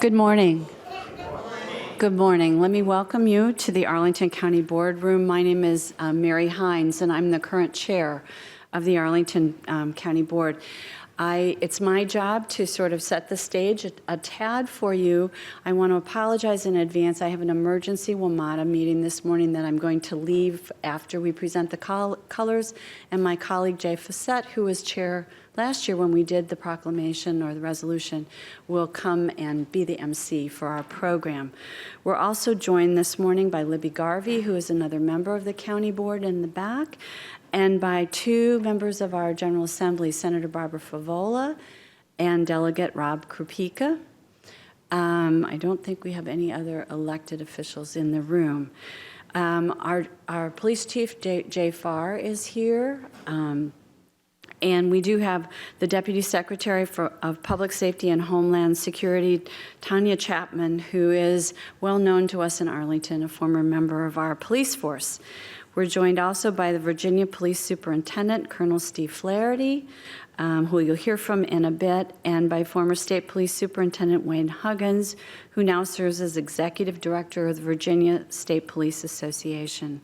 Good morning. Good morning. Let me welcome you to the Arlington County Boardroom. My name is Mary Hines, and I'm the current chair of the Arlington County Board. It's my job to sort of set the stage a tad for you. I want to apologize in advance. I have an emergency WMATA meeting this morning that I'm going to leave after we present the colors, and my colleague Jay Fassett, who was chair last year when we did the proclamation or the resolution, will come and be the MC for our program. We're also joined this morning by Libby Garvey, who is another member of the county board in the back, and by two members of our General Assembly, Senator Barbara Favola and Delegate Rob Krupika. I don't think we have any other elected officials in the room. Our police chief, Jay Farr, is here. And we do have the Deputy Secretary of Public Safety and Homeland Security, Tanya Chapman, who is well known to us in Arlington, a former member of our police force. We're joined also by the Virginia Police Superintendent, Colonel Steve Flaherty, who you'll hear from in a bit, and by former State Police Superintendent Wayne Huggins, who now serves as Executive Director of the Virginia State Police Association.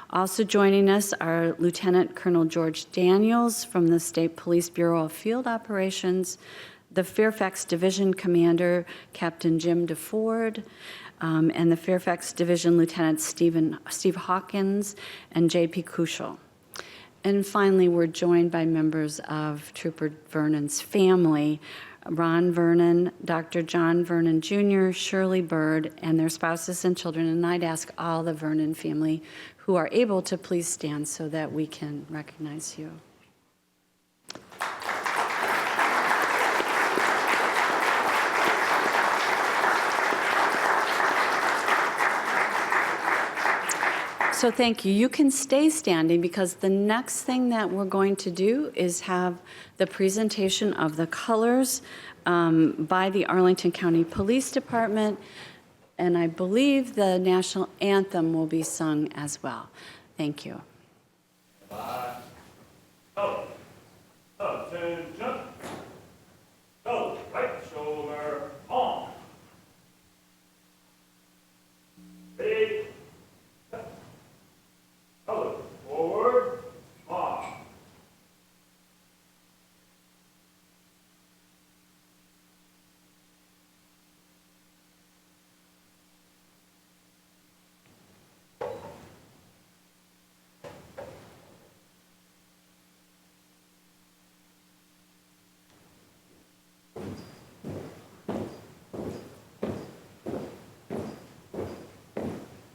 Also joining us are Lieutenant Colonel George Daniels from the State Police Bureau of Field Operations, the Fairfax Division Commander, Captain Jim DeFord, and the Fairfax Division Lieutenant Steve Hawkins and J.P. Kushel. And finally, we're joined by members of Trooper Vernon's family, Ron Vernon, Dr. John Vernon Jr., Shirley Bird, and their spouses and children. And I'd ask all the Vernon family who are able to please stand so that we can recognize you. So thank you. You can stay standing because the next thing that we're going to do is have the presentation of the colors by the Arlington County Police Department, and I believe the national anthem will be sung as well. Thank you. Go. Attention. Go. Right shoulder on. Big. Color. Forward. On.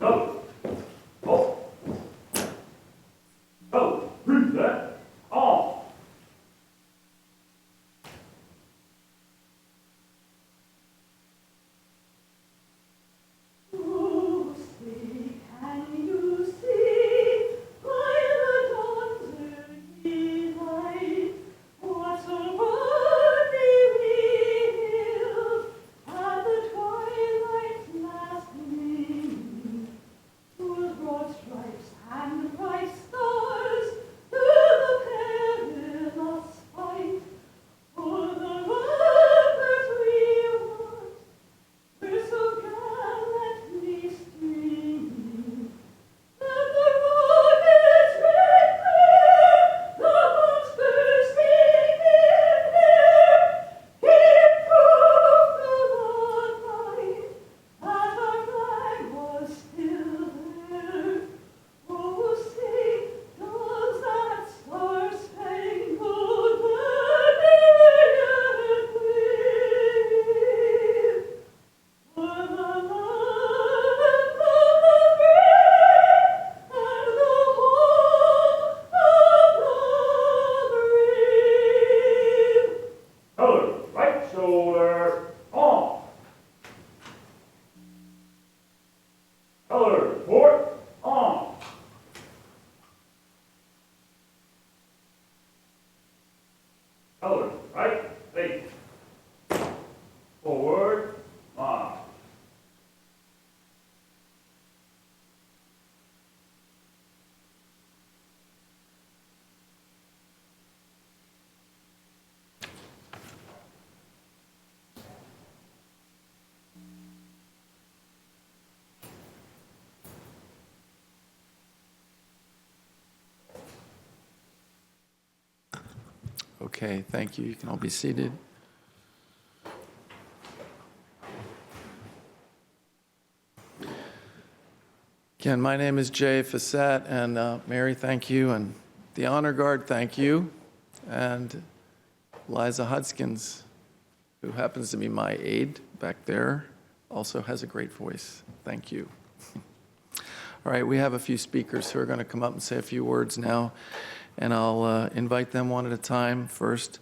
Go. Oh. Go. Reset. On. Oh, see, can you see by the dawn's early light what so proudly we hailed at the twilight's last gleaming Okay, thank you. You can all be seated. Again, my name is Jay Fassett, and Mary, thank you, and the Honor Guard, thank you, and Liza Hudskins, who happens to be my aide back there, also has a great voice. Thank you. All right, we have a few speakers who are going to come up and say a few words now, and I'll invite them one at a time. First,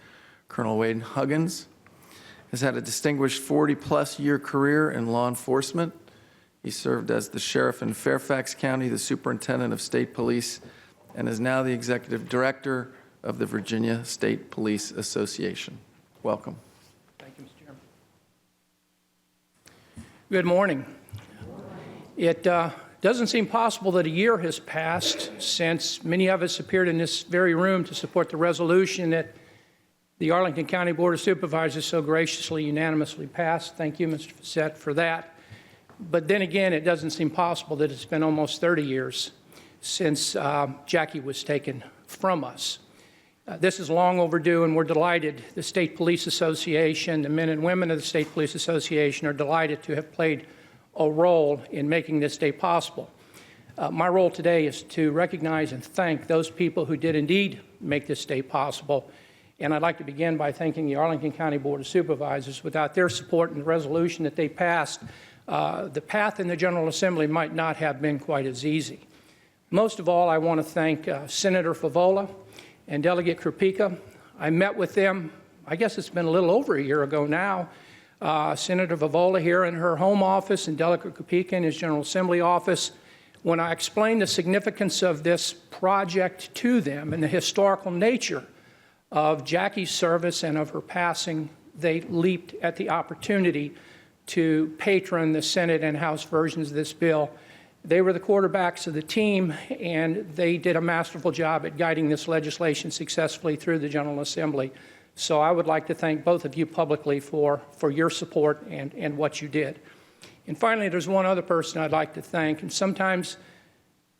Colonel Wade Huggins has had a distinguished 40-plus year career in law enforcement. He served as the sheriff in Fairfax County, the superintendent of state police, and is now the executive director of the Virginia State Police Association. Welcome. Thank you, Mr. Chairman. Good morning. It doesn't seem possible that a year has passed since many of us appeared in this very room to support the resolution that the Arlington County Board of Supervisors so graciously, unanimously passed. Thank you, Mr. Fassett, for that. But then again, it doesn't seem possible that it's been almost 30 years since Jackie was taken from us. This is long overdue, and we're delighted. The State Police Association, the men and women of the State Police Association are delighted to have played a role in making this day possible. My role today is to recognize and thank those people who did indeed make this day possible. And I'd like to begin by thanking the Arlington County Board of Supervisors. Without their support and the resolution that they passed, the path in the General Assembly might not have been quite as easy. Most of all, I want to thank Senator Favola and Delegate Krupika. I met with them, I guess it's been a little over a year ago now. Senator Favola here in her home office and Delegate Krupika in his General Assembly office. When I explained the significance of this project to them and the historical nature of Jackie's service and of her passing, they leaped at the opportunity to patron the Senate and House versions of this bill. They were the quarterbacks of the team, and they did a masterful job at guiding this legislation successfully through the General Assembly. So I would like to thank both of you publicly for your support and what you did. And finally, there's one other person I'd like to thank, and sometimes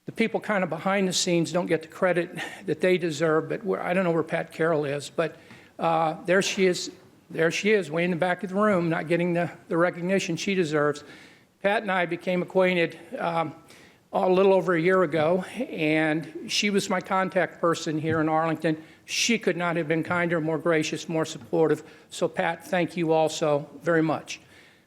the people kind of behind the scenes don't get the credit that they deserve, but I don't know where Pat Carroll is, but there she is. There she is, way in the back of the room, not getting the recognition she deserves. Pat and I became acquainted a little over a year ago, and she was my contact person here in Arlington. She could not have been kinder, more gracious, more supportive. So, Pat, thank you also very much.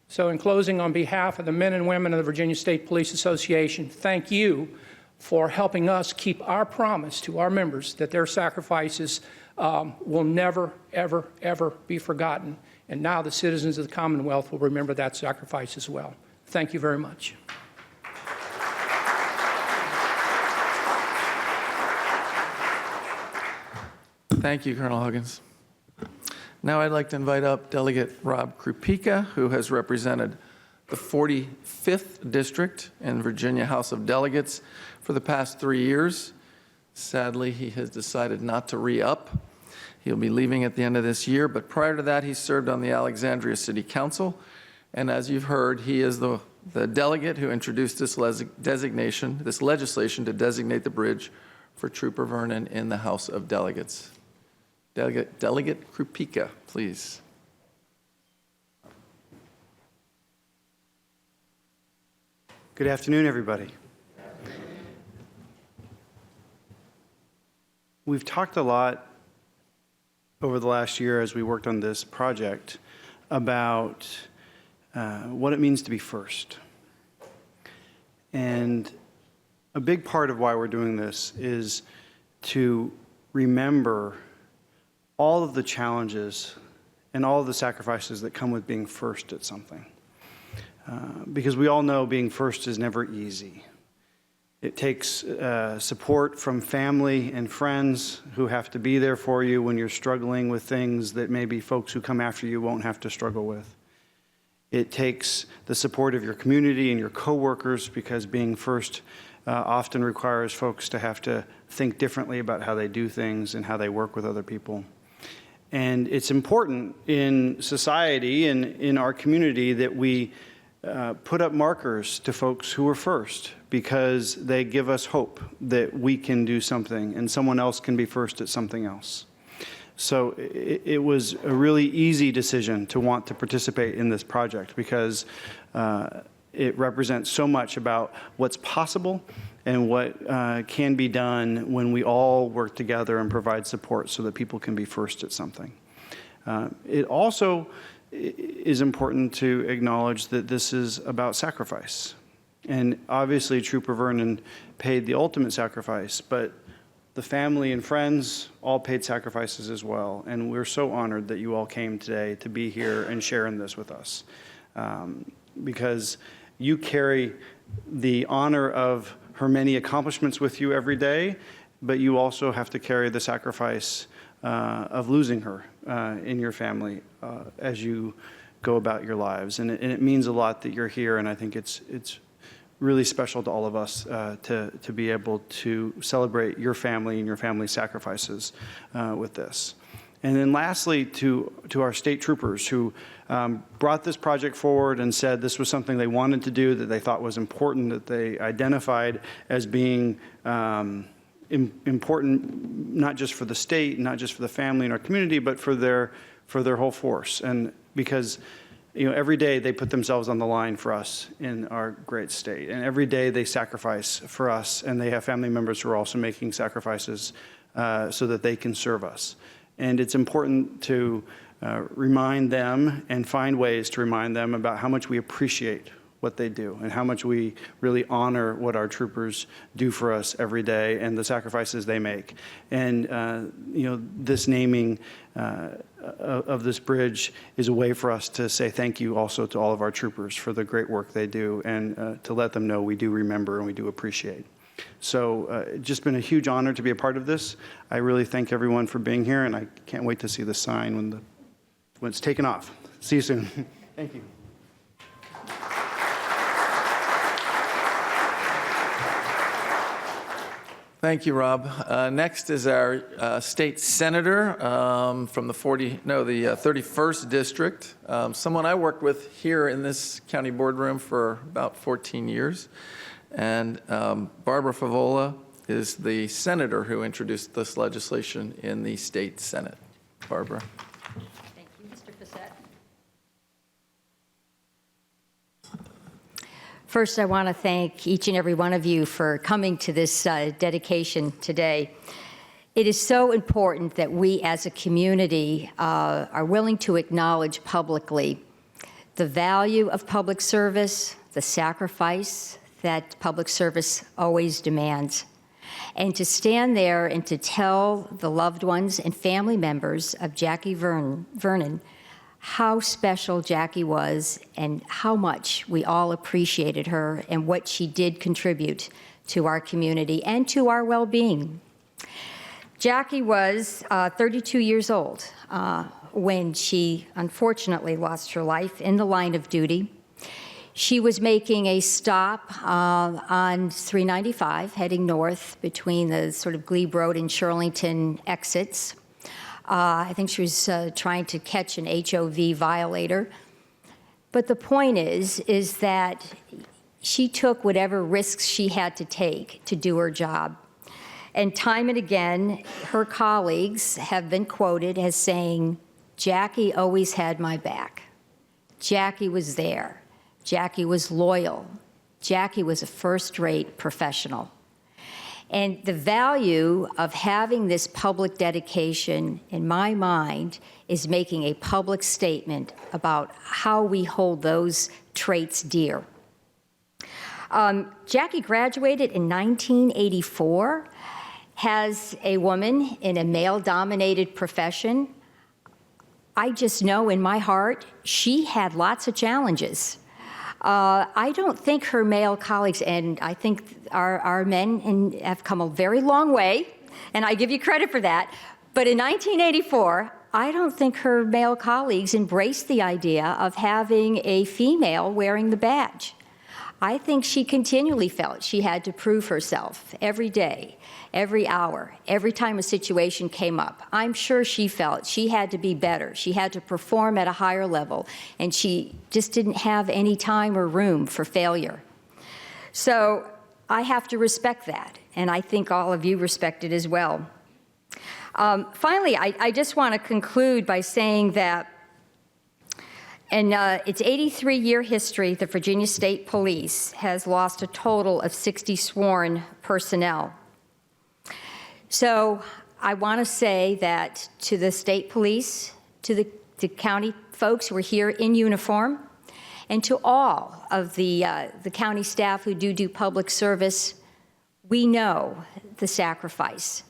So in closing, on behalf of the men and women of the Virginia State Police Association, thank you for helping us keep our promise to our members that their sacrifices will never, ever, ever be forgotten. And now the citizens of the Commonwealth will remember that sacrifice as well. Thank you very much. Thank you, Colonel Huggins. Now I'd like to invite up Delegate Rob Krupika, who has represented the 45th District in Virginia House of Delegates for the past 3 years. Sadly, he has decided not to re-up. He'll be leaving at the end of this year, but prior to that, he served on the Alexandria City Council. And as you've heard, he is the delegate who introduced this legislation to designate the bridge for Trooper Vernon in the House of Delegates. Delegate Krupika, please. Good afternoon, everybody. We've talked a lot over the last year as we worked on this project about what it means to be first. And a big part of why we're doing this is to remember all of the challenges and all of the sacrifices that come with being first at something. Because we all know being first is never easy. It takes support from family and friends who have to be there for you when you're struggling with things that maybe folks who come after you won't have to struggle with. It takes the support of your community and your coworkers, because being first often requires folks to have to think differently about how they do things and how they work with other people. And it's important in society and in our community that we put up markers to folks who are first, because they give us hope that we can do something and someone else can be first at something else. So it was a really easy decision to want to participate in this project because it represents so much about what's possible and what can be done when we all work together and provide support so that people can be first at something. It also is important to acknowledge that this is about sacrifice. And obviously, Trooper Vernon paid the ultimate sacrifice, but the family and friends all paid sacrifices as well. And we're so honored that you all came today to be here and share in this with us. Because you carry the honor of her many accomplishments with you every day, but you also have to carry the sacrifice of losing her in your family as you go about your lives. And it means a lot that you're here, and I think it's really special to all of us to be able to celebrate your family and your family's sacrifices with this. And then lastly, to our state troopers who brought this project forward and said this was something they wanted to do, that they thought was important, that they identified as being important not just for the state, not just for the family and our community, but for their whole force. And because every day they put themselves on the line for us in our great state. And every day they sacrifice for us, and they have family members who are also making sacrifices so that they can serve us. And it's important to remind them and find ways to remind them about how much we appreciate what they do and how much we really honor what our troopers do for us every day and the sacrifices they make. And this naming of this bridge is a way for us to say thank you also to all of our troopers for the great work they do, and to let them know we do remember and we do appreciate. So it's just been a huge honor to be a part of this. I really thank everyone for being here, and I can't wait to see the sign when it's taken off. See you soon. Thank you. Thank you, Rob. Next is our state senator from the 31st district, someone I worked with here in this county boardroom for about 14 years. And Barbara Favola is the senator who introduced this legislation in the state Senate. Barbara. Thank you, Mr. Fassett. First, I want to thank each and every one of you for coming to this dedication today. It is so important that we as a community are willing to acknowledge publicly the value of public service, the sacrifice that public service always demands, and to stand there and to tell the loved ones and family members of Jackie Vernon how special Jackie was and how much we all appreciated her and what she did contribute to our community and to our well-being. Jackie was 32 years old when she unfortunately lost her life in the line of duty. She was making a stop on 395 heading north between the sort of Glebe Road and Shirlington exits. I think she was trying to catch an HOV violator. But the point is that she took whatever risks she had to take to do her job. And time and again, her colleagues have been quoted as saying, "Jackie always had my back. Jackie was there. Jackie was loyal. Jackie was a first-rate professional." And the value of having this public dedication, in my mind, is making a public statement about how we hold those traits dear. Jackie graduated in 1984 as a woman in a male-dominated profession. I just know in my heart she had lots of challenges. I don't think her male colleagues, and I think our men have come a very long way, and I give you credit for that, but in 1984, I don't think her male colleagues embraced the idea of having a female wearing the badge. I think she continually felt she had to prove herself every day, every hour, every time a situation came up. I'm sure she felt she had to be better. She had to perform at a higher level, and she just didn't have any time or room for failure. So I have to respect that, and I think all of you respect it as well. Finally, I just want to conclude by saying that in its 83-year history, the Virginia State Police has lost a total of 60 sworn personnel. So I want to say that to the state police, to the county folks who are here in uniform, and to all of the county staff who do public service, we know the sacrifice.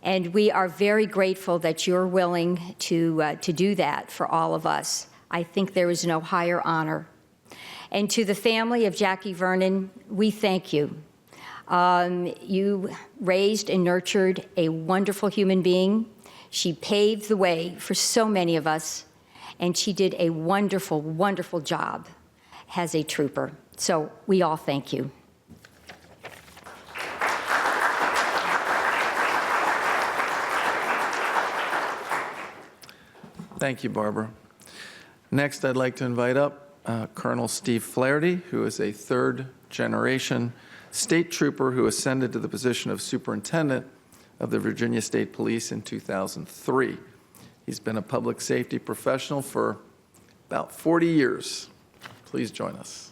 And we are very grateful that you're willing to do that for all of us. I think there is no higher honor. And to the family of Jackie Vernon, we thank you. You raised and nurtured a wonderful human being. She paved the way for so many of us, and she did a wonderful, wonderful job as a trooper. So we all thank you. Thank you, Barbara. Next, I'd like to invite up Colonel Steve Flaherty, who is a third-generation state trooper who ascended to the position of superintendent of the Virginia State Police in 2003. He's been a public safety professional for about 40 years. Please join us.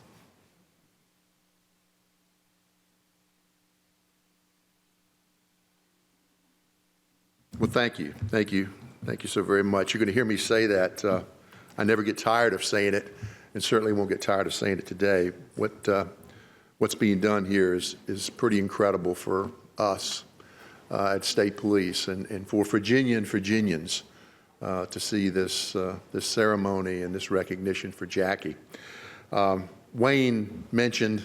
Well, thank you. Thank you. Thank you so very much. You're going to hear me say that. I never get tired of saying it, and certainly won't get tired of saying it today. What's being done here is pretty incredible for us at State Police and for Virginia and Virginians to see this ceremony and this recognition for Jackie. Wayne mentioned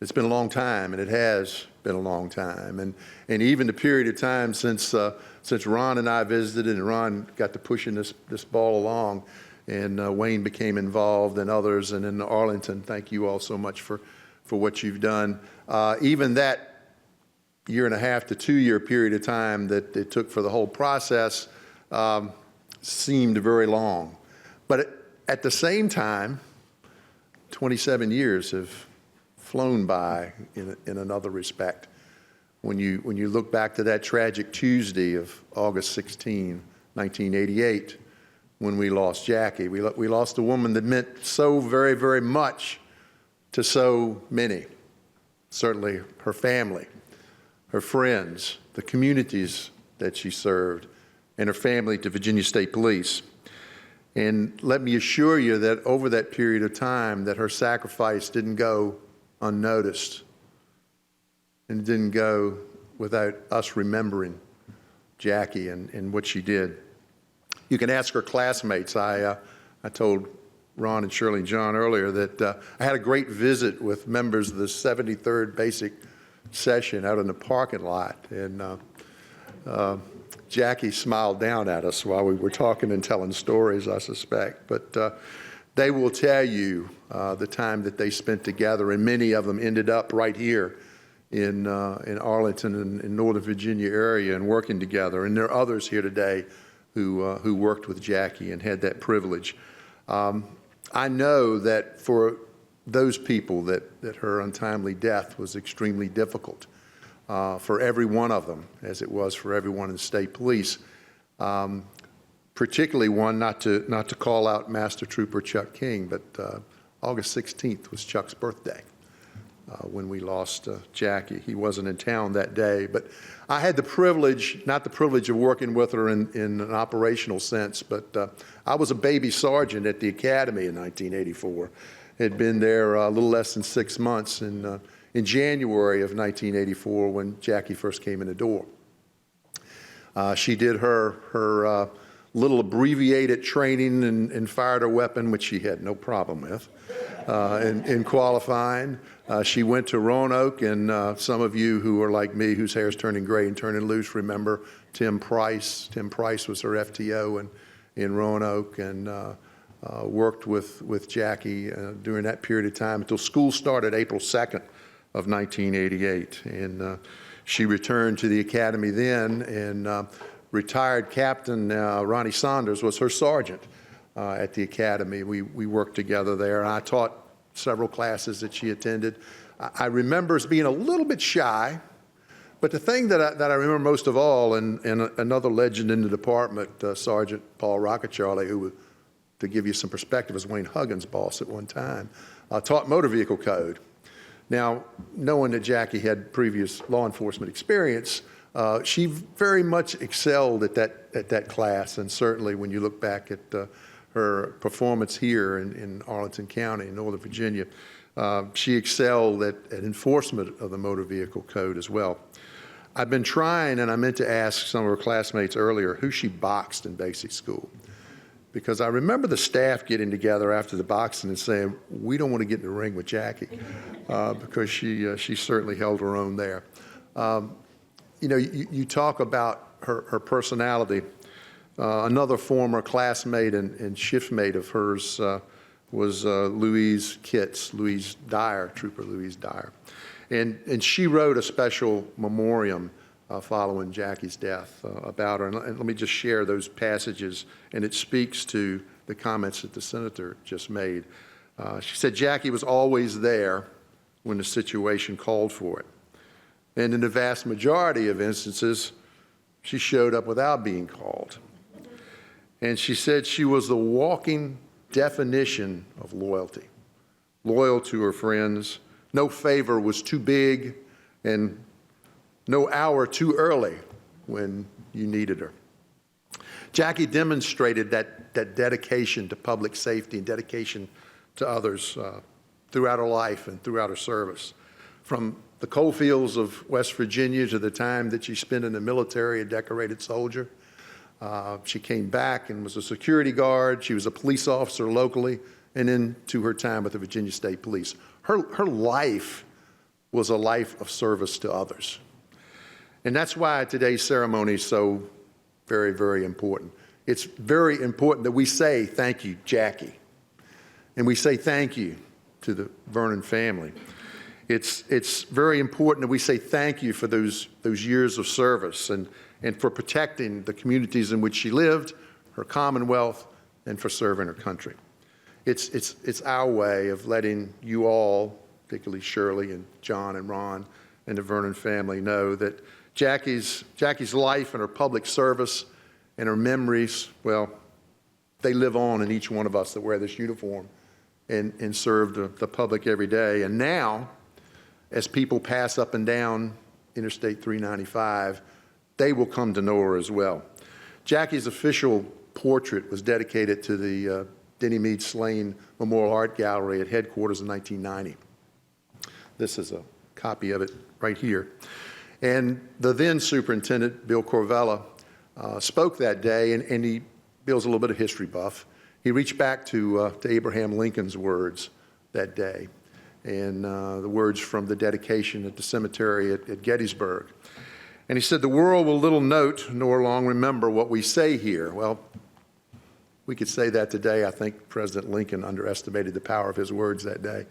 it's been a long time, and it has been a long time, and even the period of time since Ron and I visited, and Ron got to pushing this ball along, and Wayne became involved, and others, and in Arlington. Thank you all so much for what you've done. Even that year and a half to 2 year period of time that it took for the whole process seemed very long. But at the same time, 27 years have flown by in another respect. When you look back to that tragic Tuesday of August 16, 1988, when we lost Jackie, we lost a woman that meant so very, very much to so many. Certainly her family, her friends, the communities that she served, and her family to Virginia State Police. And let me assure you that over that period of time, that her sacrifice didn't go unnoticed, and didn't go without us remembering Jackie and what she did. You can ask her classmates. I told Ron and Shirley and John earlier that I had a great visit with members of the 73rd Basic Session out in the parking lot, and Jackie smiled down at us while we were talking and telling stories, I suspect. But they will tell you the time that they spent together, and many of them ended up right here in Arlington and in Northern Virginia area and working together. And there are others here today who worked with Jackie and had that privilege. I know that for those people that her untimely death was extremely difficult for every one of them, as it was for everyone in the State Police. Particularly one, not to call out Master Trooper Chuck King, but August 16th was Chuck's birthday when we lost Jackie. He wasn't in town that day, but I had the privilege, not the privilege of working with her in an operational sense, but I was a baby sergeant at the academy in 1984. Had been there a little less than 6 months in January of 1984 when Jackie first came in the door. She did her little abbreviated training and fired her weapon, which she had no problem with, in qualifying. She went to Roanoke, and some of you who are like me, whose hair's turning gray and turning loose, remember Tim Price. Tim Price was her FTO in Roanoke, and worked with Jackie during that period of time until school started April 2nd of 1988. And she returned to the academy then, and retired Captain Ronnie Saunders was her sergeant at the academy. We worked together there, and I taught several classes that she attended. I remember as being a little bit shy, But the thing that I remember most of all, and another legend in the department, Sergeant Paul Rockacharlie, who, to give you some perspective, was Wayne Huggins' boss at one time, taught motor vehicle code. Now, knowing that Jackie had previous law enforcement experience, she very much excelled at that class, and certainly when you look back at her performance here in Arlington County, in Northern Virginia, she excelled at enforcement of the motor vehicle code as well. I've been trying, and I meant to ask some of her classmates earlier, who she boxed in basic school. Because I remember the staff getting together after the boxing and saying, we don't want to get in the ring with Jackie, because she certainly held her own there. You know, you talk about her personality. Another former classmate and shiftmate of hers was Louise Kitts, Louise Dyer, Trooper Louise Dyer. And she wrote a special memoriam following Jackie's death about her. And let me just share those passages, and it speaks to the comments that the senator just made. She said, Jackie was always there when the situation called for it. And in the vast majority of instances, she showed up without being called. And she said she was the walking definition of loyalty. Loyal to her friends. No favor was too big, and no hour too early when you needed her. Jackie demonstrated that dedication to public safety and dedication to others throughout her life and throughout her service. From the coal fields of West Virginia to the time that she spent in the military, a decorated soldier. She came back and was a security guard. She was a police officer locally, and then to her time with the Virginia State Police. Her life was a life of service to others. And that's why today's ceremony is so very, very important. It's very important that we say thank you, Jackie. And we say thank you to the Vernon family. It's very important that we say thank you for those years of service and for protecting the communities in which she lived, her commonwealth, and for serving her country. It's our way of letting you all, particularly Shirley and John and Ron and the Vernon family, know that Jackie's life and her public service and her memories, well, they live on in each one of us that wear this uniform and serve the public every day. And now, as people pass up and down Interstate 395, they will come to know her as well. Jackie's official portrait was dedicated to the Denny Meade Slane Memorial Art Gallery at headquarters in 1990. This is a copy of it right here. And the then superintendent, Bill Corvella, spoke that day, and Bill's a little bit of history buff. He reached back to Abraham Lincoln's words that day, and the words from the dedication at the cemetery at Gettysburg. And he said, the world will little note nor long remember what we say here. Well, we could say that today. I think President Lincoln underestimated the power of his words that day.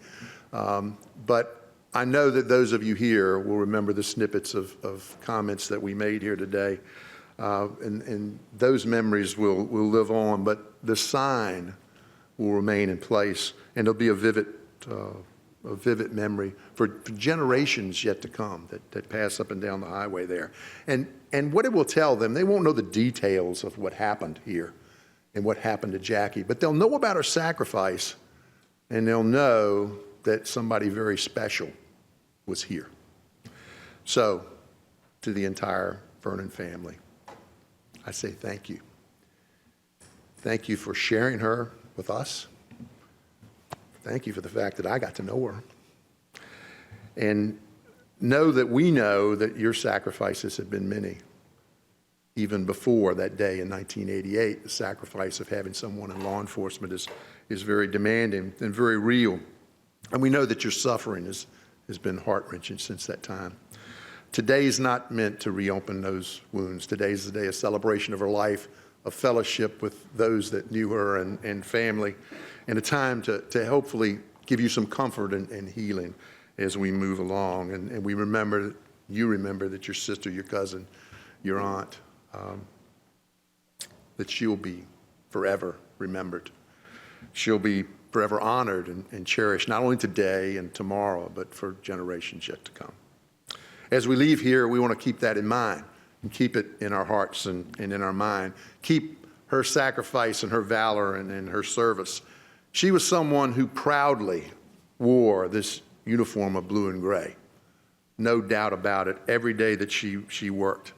But I know that those of you here will remember the snippets of comments that we made here today. And those memories will live on, but the sign will remain in place, and it'll be a vivid memory for generations yet to come that pass up and down the highway there. And what it will tell them, they won't know the details of what happened here and what happened to Jackie, but they'll know about her sacrifice, and they'll know that somebody very special was here. So, to the entire Vernon family, I say thank you. Thank you for sharing her with us. Thank you for the fact that I got to know her. And know that we know that your sacrifices have been many. Even before that day in 1988, the sacrifice of having someone in law enforcement is very demanding and very real. And we know that your suffering has been heart-wrenching since that time. Today is not meant to reopen those wounds. Today is the day of celebration of her life, of fellowship with those that knew her and family, and a time to hopefully give you some comfort and healing as we move along. And we remember, you remember that your sister, your cousin, your aunt, that she'll be forever remembered. She'll be forever honored and cherished, not only today and tomorrow, but for generations yet to come. As we leave here, we want to keep that in mind and keep it in our hearts and in our mind. Keep her sacrifice and her valor and her service. She was someone who proudly wore this uniform of blue and gray. No doubt about it, every day that she worked.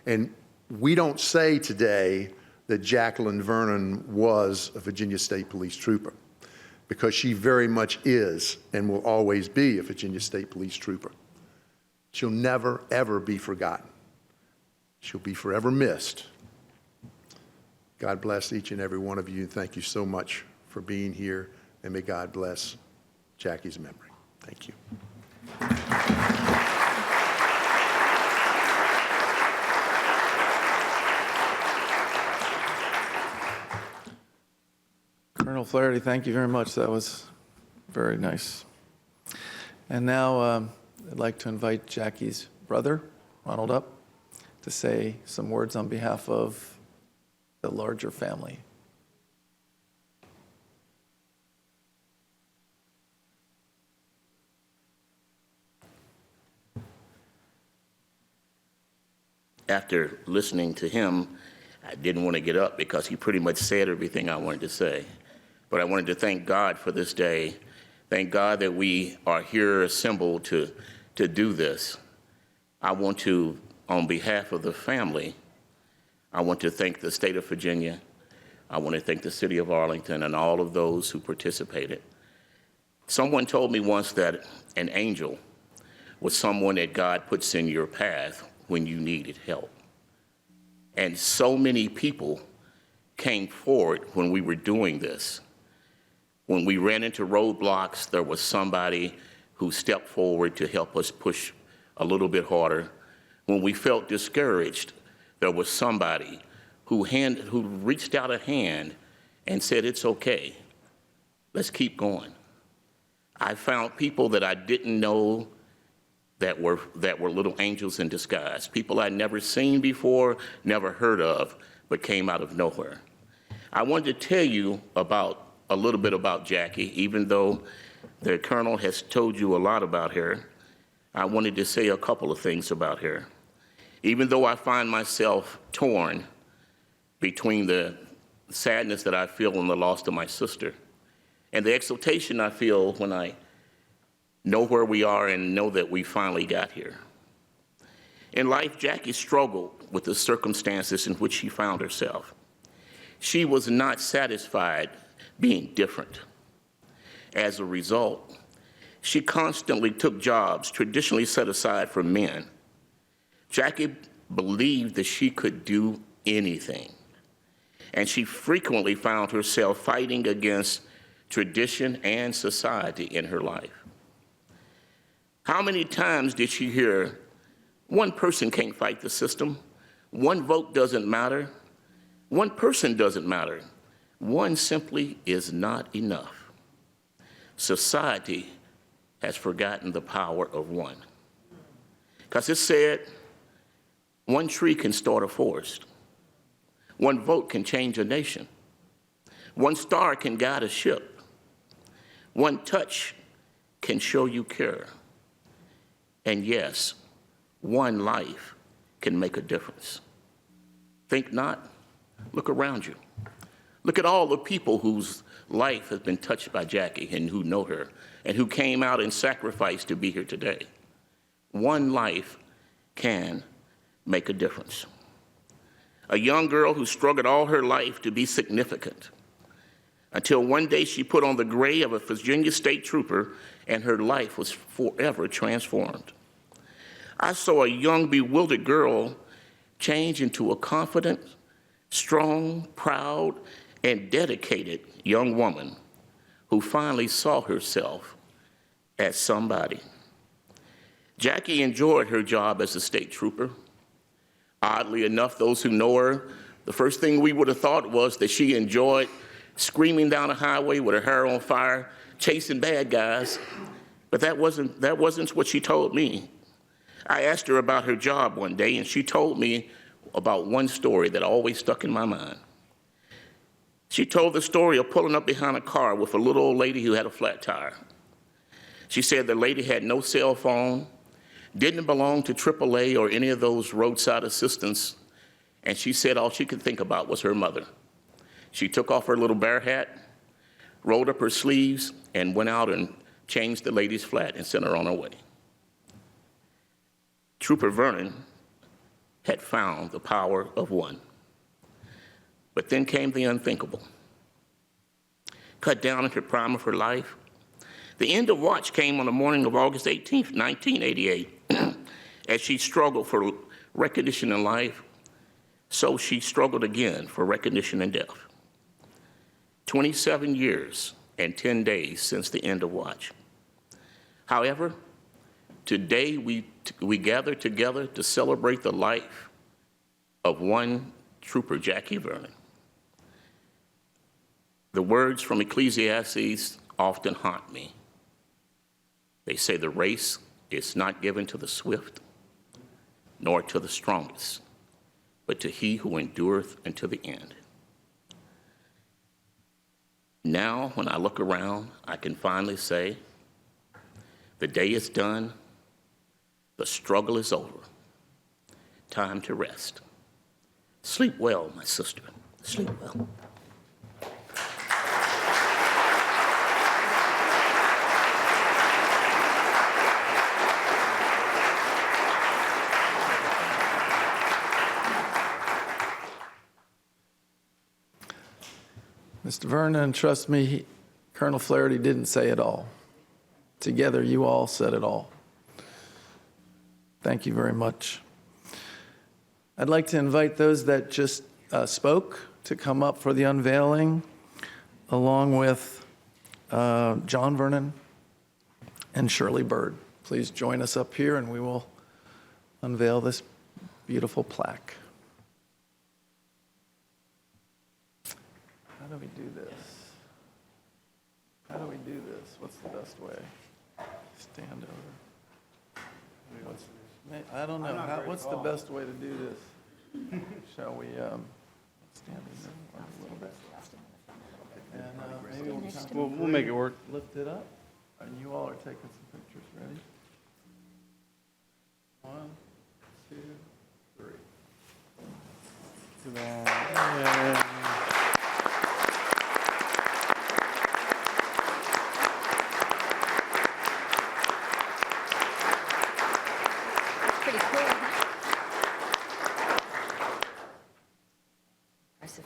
And we don't say today that Jacqueline Vernon was a Virginia State Police trooper, because she very much is and will always be a Virginia State Police trooper. She'll never, ever be forgotten. She'll be forever missed. God bless each and every one of you. Thank you so much for being here, and may God bless Jackie's memory. Thank you. Colonel Flaherty, thank you very much. That was very nice. And now I'd like to invite Jackie's brother, Ronald, up to say some words on behalf of the larger family. After listening to him, I didn't want to get up because he pretty much said everything I wanted to say. But I wanted to thank God for this day. Thank God that we are here assembled to do this. I want to, on behalf of the family, I want to thank the state of Virginia. I want to thank the city of Arlington and all of those who participated. Someone told me once that an angel was someone that God puts in your path when you needed help. And so many people came forward when we were doing this. When we ran into roadblocks, there was somebody who stepped forward to help us push a little bit harder. When we felt discouraged, there was somebody who reached out a hand and said, "It's okay, let's keep going." I found people that I didn't know that were little angels in disguise, people I'd never seen before, never heard of, but came out of nowhere. I wanted to tell you a little bit about Jackie. Even though the colonel has told you a lot about her, I wanted to say a couple of things about her. Even though I find myself torn between the sadness that I feel in the loss of my sister and the exultation I feel when I know where we are and know that we finally got here. In life, Jackie struggled with the circumstances in which she found herself. She was not satisfied being different. As a result, she constantly took jobs traditionally set aside for men. Jackie believed that she could do anything, and she frequently found herself fighting against tradition and society in her life. How many times did she hear, "One person can't fight the system, one vote doesn't matter, one person doesn't matter, one simply is not enough"? Society has forgotten the power of one. Because it said, one tree can start a forest, one vote can change a nation, one star can guide a ship, one touch can show you care. And yes, one life can make a difference. Think not? Look around you. Look at all the people whose life has been touched by Jackie and who know her and who came out and sacrificed to be here today. One life can make a difference. A young girl who struggled all her life to be significant until one day she put on the gray of a Virginia state trooper and her life was forever transformed. I saw a young, bewildered girl change into a confident, strong, proud, and dedicated young woman who finally saw herself as somebody. Jackie enjoyed her job as a state trooper. Oddly enough, those who know her, the first thing we would have thought was that she enjoyed screaming down a highway with her hair on fire, chasing bad guys, but that wasn't what she told me. I asked her about her job one day, and she told me about one story that always stuck in my mind. She told the story of pulling up behind a car with a little old lady who had a flat tire. She said the lady had no cell phone, didn't belong to AAA or any of those roadside assistance, and she said all she could think about was her mother. She took off her little bear hat, rolled up her sleeves, and went out and changed the lady's flat and sent her on her way. Trooper Vernon had found the power of one. But then came the unthinkable. Cut down into the prime of her life, the end of watch came on the morning of August 18th, 1988. As she struggled for recognition in life, so she struggled again for recognition in death. 27 years and 10 days since the end of watch. However, today we gather together to celebrate the life of one Trooper Jackie Vernon. The words from Ecclesiastes often haunt me. They say the race is not given to the swift, nor to the strongest, but to he who endureth unto the end. Now, when I look around, I can finally say, the day is done, the struggle is over, time to rest. Sleep well, my sister, sleep well. Mr. Vernon, trust me, Colonel Flaherty didn't say it all. Together, you all said it all. Thank you very much. I'd like to invite those that just spoke to come up for the unveiling, along with John Vernon and Shirley Bird. Please join us up here and we will unveil this beautiful plaque. How do we do this? How do we do this? What's the best way? Stand over. I don't know. What's the best way to do this? Shall we stand in a little bit? And maybe We'll make it work. Lift it up. And you all are taking some pictures. Ready? 1, 2, 3. Yeah. Pretty cool, huh? Impressive.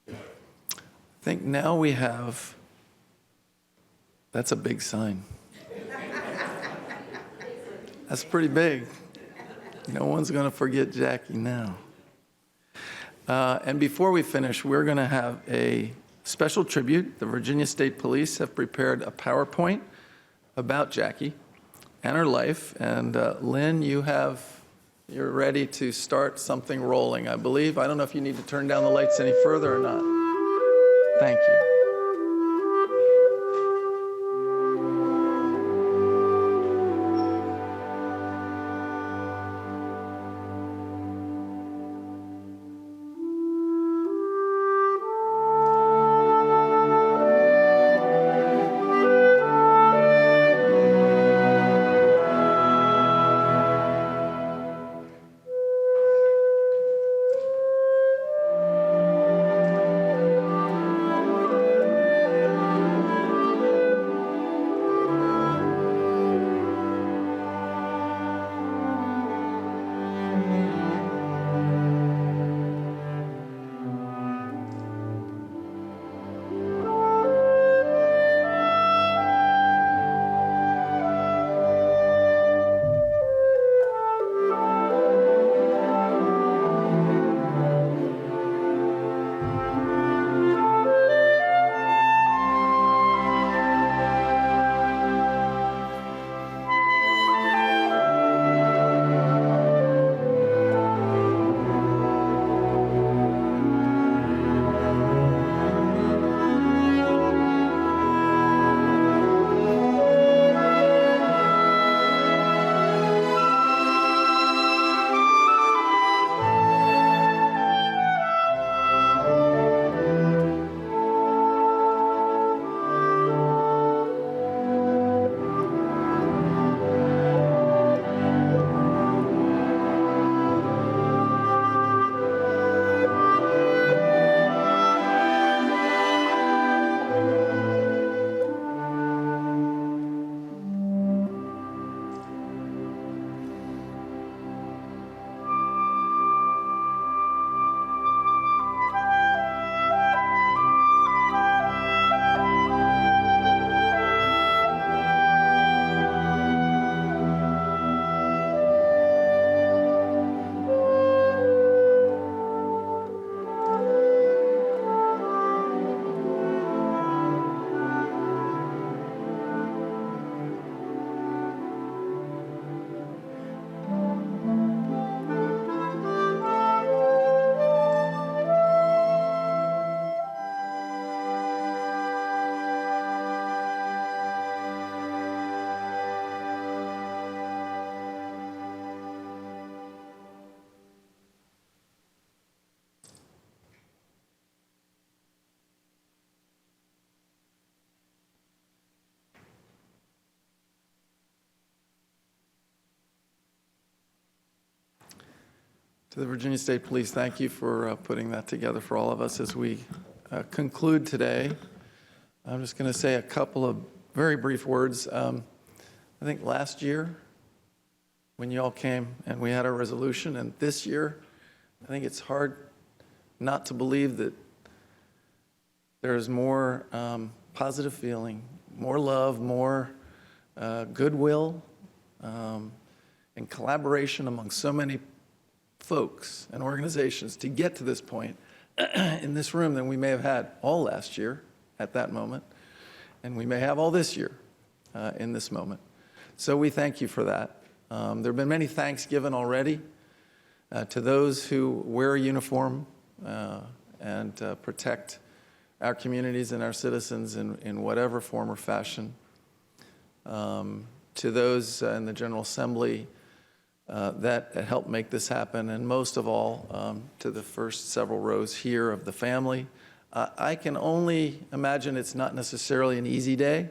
I think now we have, that's a big sign. That's pretty big. No one's going to forget Jackie now. And before we finish, we're going to have a special tribute. The Virginia State Police have prepared a PowerPoint about Jackie and her life. And Lynn, you're ready to start something rolling, I believe. I don't know if you need to turn down the lights any further or not. Thank you. To the Virginia State Police, thank you for putting that together for all of us as we conclude today. I'm just going to say a couple of very brief words. I think last year, when you all came and we had our resolution, and this year, I think it's hard not to believe that there's more positive feeling, more love, more goodwill, and collaboration among so many folks and organizations to get to this point in this room than we may have had all last year at that moment, and we may have all this year in this moment. So we thank you for that. There have been many thanks given already to those who wear a uniform and protect our communities and our citizens in whatever form or fashion. To those in the General Assembly that helped make this happen, and most of all, to the first several rows here of the family. I can only imagine it's not necessarily an easy day,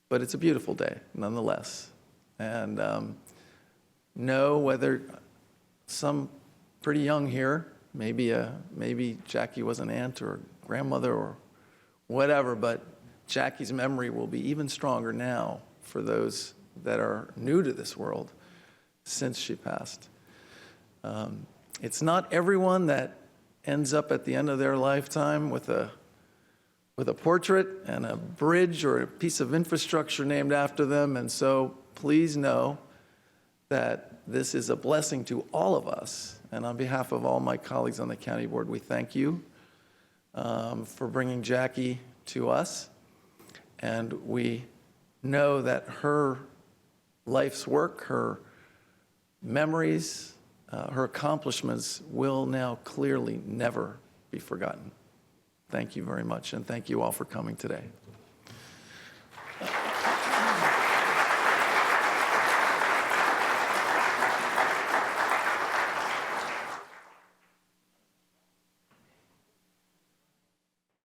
but it's a beautiful day nonetheless. And know whether some pretty young here, maybe Jackie was an aunt or grandmother or whatever, but Jackie's memory will be even stronger now for those that are new to this world since she passed. It's not everyone that ends up at the end of their lifetime with a portrait and a bridge or a piece of infrastructure named after them, and so please know that this is a blessing to all of us. And on behalf of all my colleagues on the county board, we thank you for bringing Jackie to us, and we know that her life's work, her memories, her accomplishments will now clearly never be forgotten. Thank you very much, and thank you all for coming today.